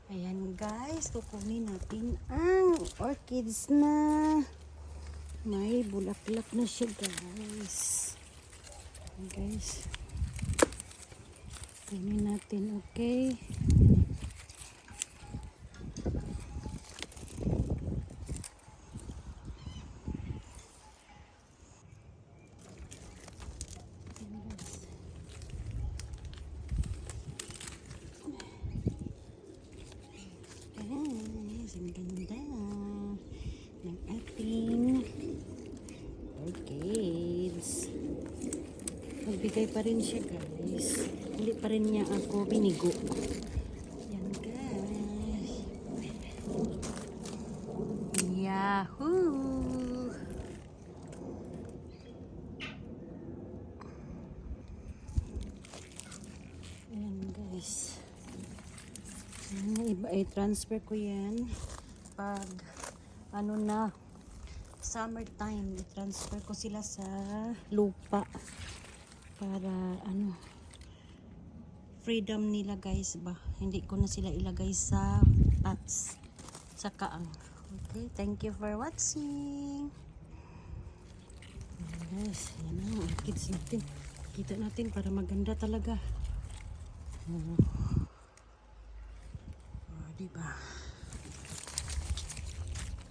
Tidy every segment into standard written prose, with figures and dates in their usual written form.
Ayan guys, kukunin natin ang orchids na may bulaklak na siya guys. Ayan guys. Kunin natin, okay. Ang ganda ng ating orchids. Magbigay pa rin siya guys. Hindi pa rin niya ako binigo. Yan guys. Yahoo! Yan guys. Iba i-transfer ko yan pag ano na summertime, i-transfer ko sila sa lupa para ano freedom nila guys ba, hindi ko na sila ilagay sa pots sa kaang. Okay, thank you for watching guys. Yan ang orchids natin, kita natin para maganda talaga. Diba?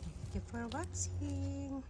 Thank you for watching.